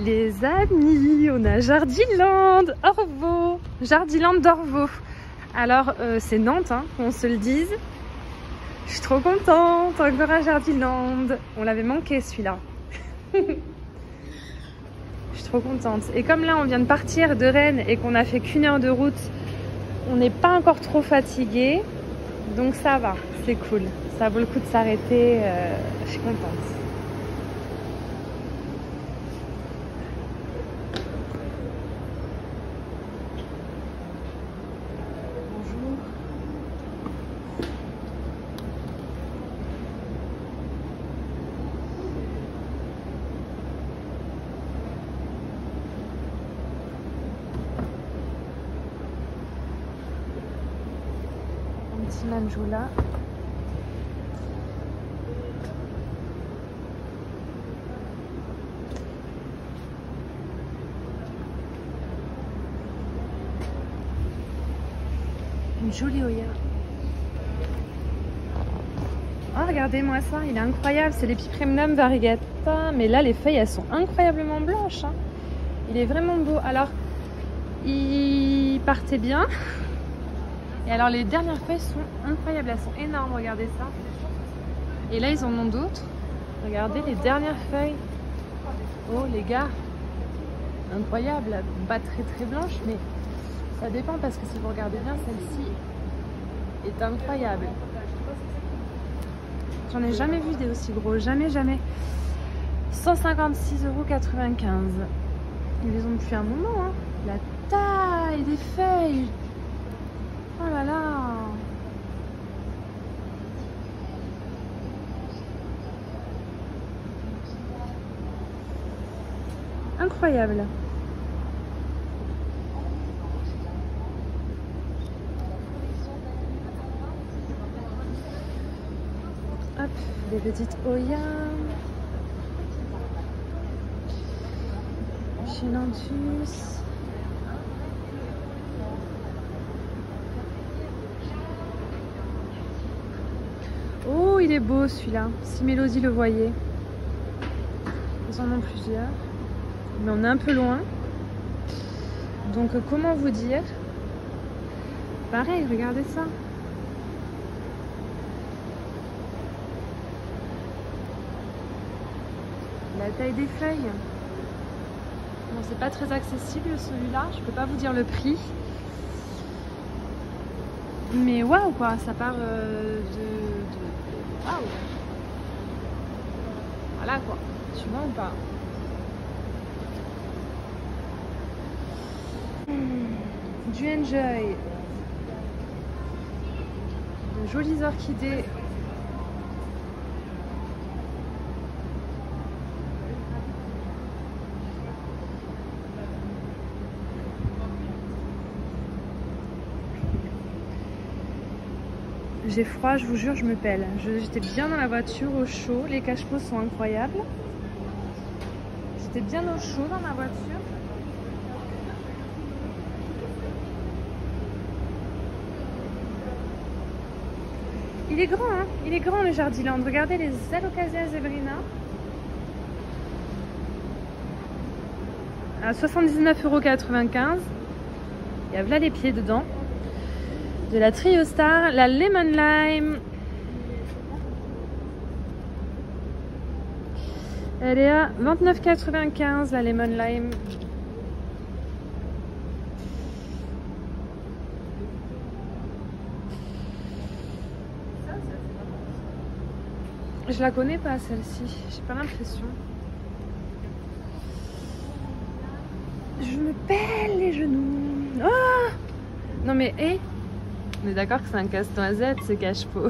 Les amis, on a Jardiland, Orvaux, Jardiland d'Orvaux. Alors c'est Nantes, hein, qu'on se le dise. Je suis trop contente, encore un Jardiland. On l'avait manqué celui-là. Je suis trop contente. Et comme là on vient de partir de Rennes et qu'on a fait qu'1 heure de route, on n'est pas encore trop fatigué. Donc ça va, c'est cool. Ça vaut le coup de s'arrêter. Je suis contente. Petit Manjoula. Une jolie Oya. Oh, regardez-moi ça, il est incroyable. C'est l'Epipremnum variegata. Mais là, les feuilles, elles sont incroyablement blanches. Hein. Il est vraiment beau. Alors, il partait bien. Et alors les dernières feuilles sont incroyables, elles sont énormes, regardez ça. Et là ils en ont d'autres. Regardez les dernières feuilles. Oh les gars, incroyable, pas très blanche, mais ça dépend parce que si vous regardez bien, celle-ci est incroyable. J'en ai jamais vu des aussi gros, jamais. 156,95 €. Ils les ont depuis un moment, hein. La taille des feuilles. Oh là là! Incroyable! Hop, des petites Oya. Chinanthus. Oh, il est beau celui-là. Si Mélodie le voyait. Ils en ont plusieurs. Mais on est un peu loin. Donc, comment vous dire? Pareil, regardez ça. La taille des feuilles. Bon, c'est pas très accessible celui-là. Je peux pas vous dire le prix. Mais waouh quoi, ça part waouh. Voilà quoi, tu vois ou pas? Du Enjoy. De jolies orchidées. J'ai froid, je vous jure, je me pèle. J'étais bien dans la voiture au chaud. Les cache-pots sont incroyables. J'étais bien au chaud dans ma voiture. Il est grand, hein. Il est grand le Jardiland. Regardez les Alocasia zebrina. À 79,95 €. Il y a là les pieds dedans. De la Trio Star, la Lemon Lime. Elle est à 29,95 € la Lemon Lime. Je la connais pas celle-ci, j'ai pas l'impression. Je me pèle les genoux. Oh non mais hé, on est d'accord que c'est un casse-noisette ce cache-pot.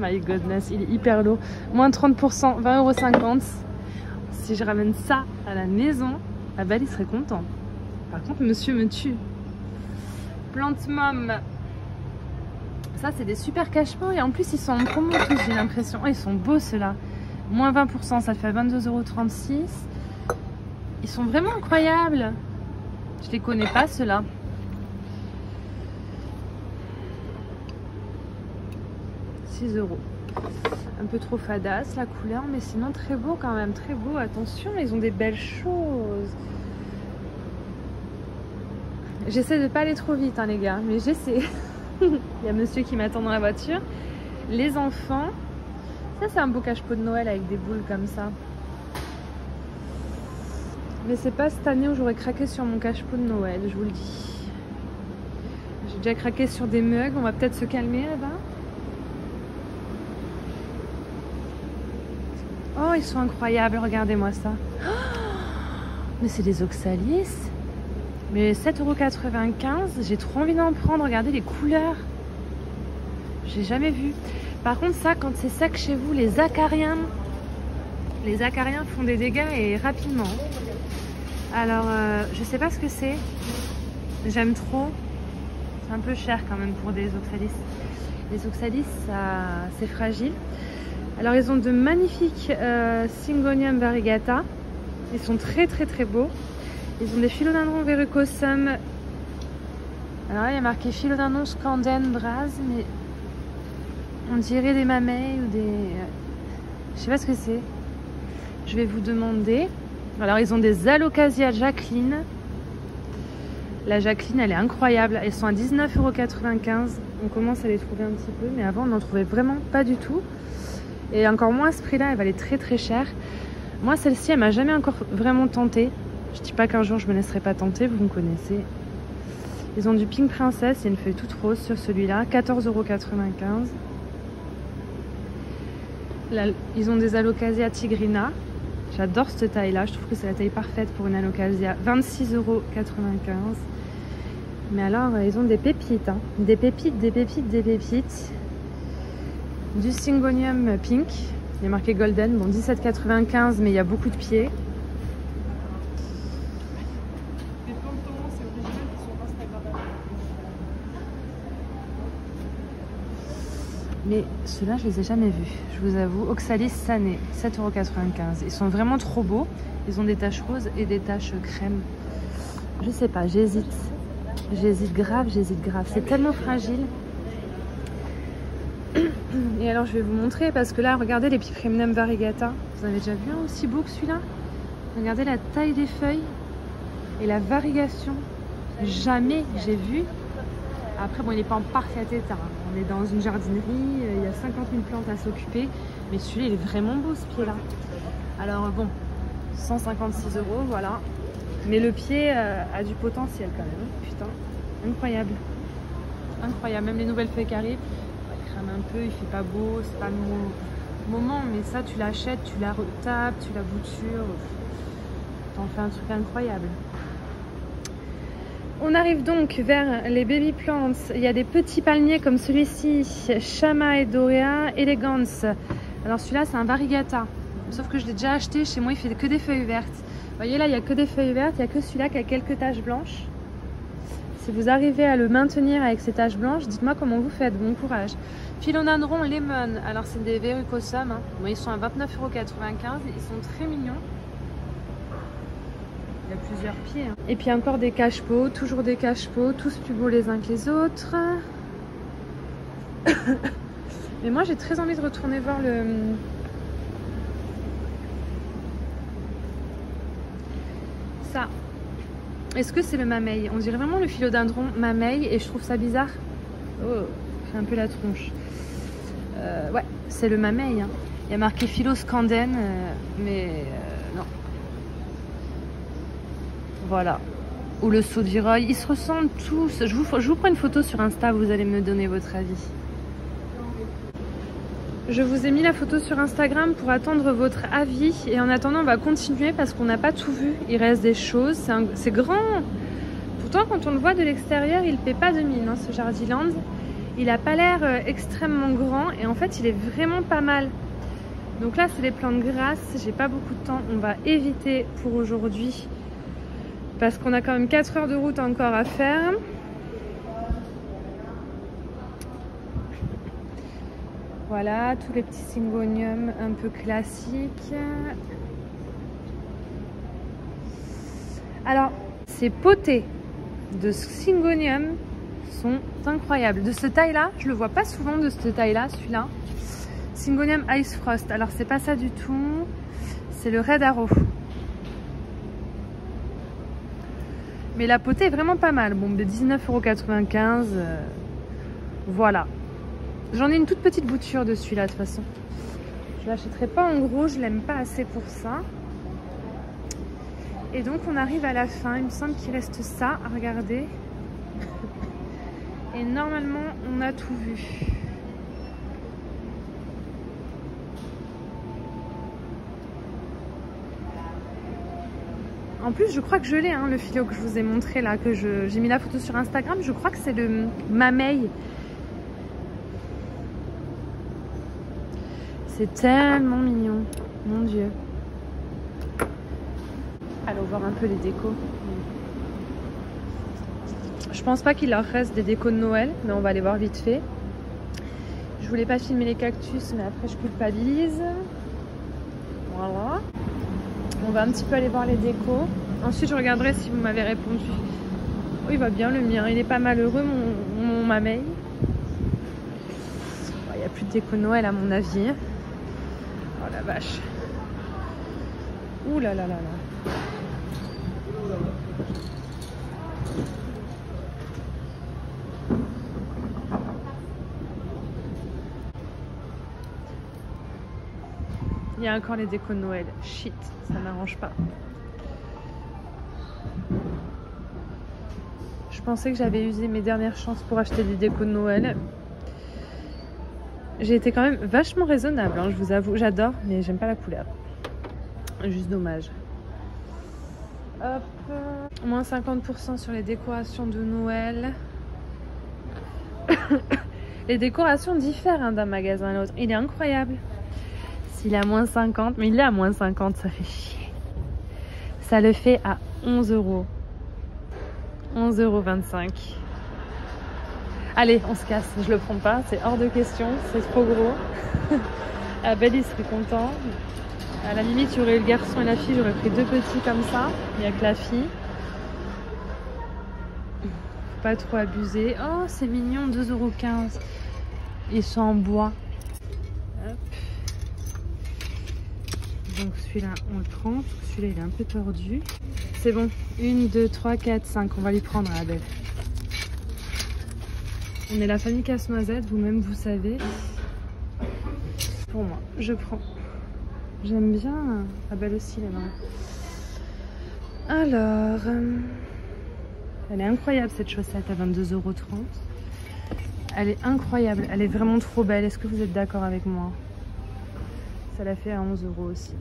My goodness, il est hyper lourd. Moins 30%, 20,50 €. Si je ramène ça à la maison, la belle il serait content. Par contre monsieur me tue. Plante Mom. Ça c'est des super cache-pots et en plus ils sont en promo tous, j'ai l'impression. Oh, ils sont beaux ceux-là. Moins 20%, ça fait 22,36 €. Ils sont vraiment incroyables. Je les connais pas ceux-là. €. Un peu trop fadasse la couleur, mais sinon très beau quand même, très beau. Attention, ils ont des belles choses. J'essaie de pas aller trop vite, hein, les gars, mais j'essaie. Il y a monsieur qui m'attend dans la voiture. Les enfants. Ça, c'est un beau cache-pot de Noël avec des boules comme ça. Mais c'est pas cette année où j'aurais craqué sur mon cache-pot de Noël, je vous le dis. J'ai déjà craqué sur des mugs, on va peut-être se calmer là-bas. Oh, ils sont incroyables, regardez-moi ça. Oh, mais c'est des Oxalis. Mais 7,95 €, j'ai trop envie d'en prendre. Regardez les couleurs. J'ai jamais vu. Par contre, ça, quand c'est sec chez vous, les acariens font des dégâts et rapidement. Alors, je sais pas ce que c'est. J'aime trop. C'est un peu cher quand même pour des Oxalis. Les Oxalis, c'est fragile. Alors, ils ont de magnifiques Syngonium variegata. Ils sont très très très beaux. Ils ont des philodendrons verrucosum. Alors là, il y a marqué philodendron scanden bras, mais on dirait des mamelles ou des... Je sais pas ce que c'est. Je vais vous demander. Alors, ils ont des Alocasia Jacqueline. La Jacqueline, elle est incroyable. Elles sont à 19,95 €. On commence à les trouver un petit peu, mais avant, on n'en trouvait vraiment pas du tout. Et encore moins à ce prix-là, elle valait très très cher. Moi, celle-ci, elle m'a jamais encore vraiment tentée. Je dis pas qu'un jour, je me laisserai pas tenter, vous me connaissez. Ils ont du Pink Princess, il y a une feuille toute rose sur celui-là, 14,95 €. Là, ils ont des Alocasia Tigrina. J'adore cette taille-là, je trouve que c'est la taille parfaite pour une Alocasia, 26,95 €. Mais alors, ils ont des pépites, hein. Des pépites, des pépites, des pépites. Du Syngonium Pink, il y a marqué Golden, bon 17,95 € mais il y a beaucoup de pieds. Mais ceux-là, je les ai jamais vus, je vous avoue. Oxalis Sané, 7,95 €. Ils sont vraiment trop beaux. Ils ont des taches roses et des taches crème. Je sais pas, j'hésite. J'hésite grave, j'hésite grave. C'est tellement fragile. Et alors, je vais vous montrer parce que là, regardez les Picremnum variegata. Vous avez déjà vu un aussi beau que celui-là? Regardez la taille des feuilles et la variegation. Jamais j'ai vu. Après, bon, il n'est pas en parfait état. On est dans une jardinerie, il y a 50 000 plantes à s'occuper. Mais celui-là, il est vraiment beau, ce pied-là. Alors, bon, 156 €, voilà. Mais le pied a du potentiel quand même. Putain, incroyable. Incroyable. Même les nouvelles feuilles qui arrivent, il crame un peu, il fait pas beau, c'est pas le moment. Mais ça, tu l'achètes, tu la retapes, tu la boutures. T'en fais un truc incroyable. On arrive donc vers les baby plants. Il y a des petits palmiers comme celui-ci, Shama Edorea Elegance. Alors celui-là, c'est un variegata. Sauf que je l'ai déjà acheté. Chez moi, il fait que des feuilles vertes. Vous voyez là, il n'y a que des feuilles vertes. Il n'y a que celui-là qui a quelques taches blanches. Si vous arrivez à le maintenir avec ces taches blanches, dites-moi comment vous faites. Bon courage. Philodendron Lemon. Alors c'est des verrucosum. Hein. Bon, ils sont à 29,95 €. Ils sont très mignons. Il y a plusieurs pieds. Hein. Et puis encore des cache-pots, toujours des cache-pots, tous plus beaux les uns que les autres. Mais moi j'ai très envie de retourner voir le... Ça. Est-ce que c'est le mamey? On dirait vraiment le philodendron mamey et je trouve ça bizarre. Oh, j'ai un peu la tronche. Ouais, c'est le mamey. Hein. Il y a marqué philoscanden, mais non. Voilà. Ou le saudiroy. Ils se ressemblent tous. Je vous prends une photo sur Insta, vous allez me donner votre avis. Je vous ai mis la photo sur Instagram pour attendre votre avis. Et en attendant, on va continuer parce qu'on n'a pas tout vu. Il reste des choses. C'est grand. Pourtant, quand on le voit de l'extérieur, il ne paie pas de mine, hein, ce Jardiland. Il n'a pas l'air extrêmement grand. Et en fait, il est vraiment pas mal. Donc là, c'est des plantes grasses. J'ai pas beaucoup de temps. On va éviter pour aujourd'hui. Parce qu'on a quand même 4 heures de route encore à faire. Voilà, tous les petits syngoniums un peu classiques. Alors, ces potées de syngonium sont incroyables. De cette taille-là, je le vois pas souvent de cette taille-là, celui-là. Syngonium Ice Frost. Alors, c'est pas ça du tout. C'est le Red Arrow. Mais la potée est vraiment pas mal. Bon, de 19,95 €. Voilà. J'en ai une toute petite bouture de celui-là de toute façon. Je l'achèterai pas en gros, je l'aime pas assez pour ça. Et donc on arrive à la fin. Il me semble qu'il reste ça à regarder. Et normalement on a tout vu. En plus, je crois que je l'ai, hein, le filet que je vous ai montré là, que j'ai mis la photo sur Instagram. Je crois que c'est le Mamey. C'est tellement mignon, mon Dieu. Allons voir un peu les décos. Je pense pas qu'il leur reste des décos de Noël, mais on va aller voir vite fait. Je voulais pas filmer les cactus, mais après je culpabilise. Voilà. On va un petit peu aller voir les décos. Ensuite, je regarderai si vous m'avez répondu. Oh, il va bien le mien. Il est pas malheureux, mon Mamey. Il n'y a plus de déco de Noël à mon avis. Oh la vache. Ouh là là là là. Il y a encore les décos de Noël. Shit, ça m'arrange pas. Je pensais que j'avais usé mes dernières chances pour acheter des décos de Noël. J'ai été quand même vachement raisonnable, hein, je vous avoue. J'adore, mais j'aime pas la couleur. Juste dommage. Hop. Moins 50% sur les décorations de Noël. Les décorations diffèrent hein, d'un magasin à l'autre. Il est incroyable. S'il est à moins 50, mais il est à moins 50, ça fait chier. Ça le fait à 11 €. 11,25 €. Allez, on se casse, je le prends pas, c'est hors de question, c'est trop gros. Abel il serait content. À la limite, il y aurait eu le garçon et la fille, j'aurais pris deux petits comme ça, il n'y a que la fille. Faut pas trop abuser. Oh, c'est mignon, 2,15 €. Ils sont en bois. Hop. Donc celui-là, on le prend. Celui-là, il est un peu tordu. C'est bon. 1, 2, 3, 4, 5. On va les prendre à Abel. On est la famille Casse-Noisette, vous-même vous savez. Pour moi, je prends. J'aime bien. Abel aussi, là. Alors, elle est incroyable cette chaussette à 22,30 €. Elle est incroyable, elle est vraiment trop belle. Est-ce que vous êtes d'accord avec moi? Ça l'a fait à 11 € aussi.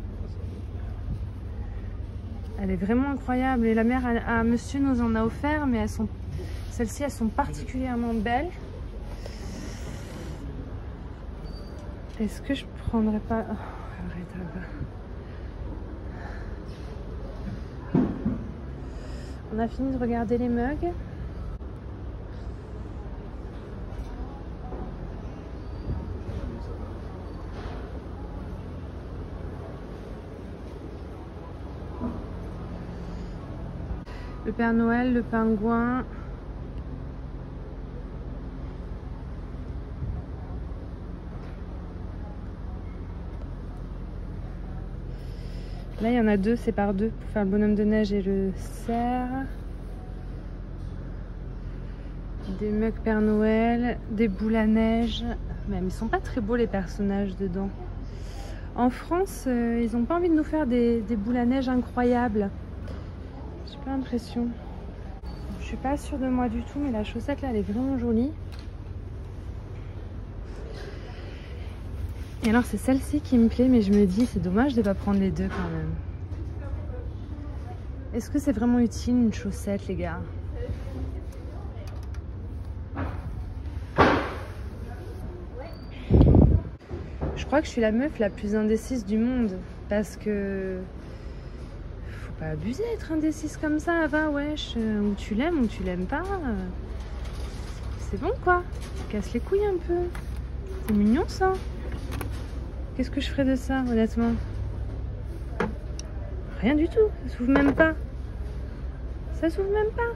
Elle est vraiment incroyable. Et la mère à monsieur nous en a offert, mais celles-ci, elles sont particulièrement belles. Est-ce que je prendrais pas... Oh, arrête, on a fini de regarder les mugs. Le Père Noël, le pingouin. Là, il y en a deux, c'est par deux pour faire le bonhomme de neige et le cerf. Des mugs Père Noël, des boules à neige. Même ils sont pas très beaux les personnages dedans. En France, ils n'ont pas envie de nous faire des boules à neige incroyables. J'ai pas l'impression. Je suis pas sûre de moi du tout, mais la chaussette là, elle est vraiment jolie. Et alors c'est celle-ci qui me plaît, mais je me dis c'est dommage de pas prendre les deux quand même. Est-ce que c'est vraiment utile une chaussette, les gars? Je crois que je suis la meuf la plus indécise du monde, parce que faut pas abuser d'être indécise comme ça, va wesh, ou tu l'aimes ou tu l'aimes pas. C'est bon quoi, casse les couilles un peu. C'est mignon ça. Qu'est-ce que je ferais de ça, honnêtement? Rien du tout, ça s'ouvre même pas. Ça s'ouvre même pas.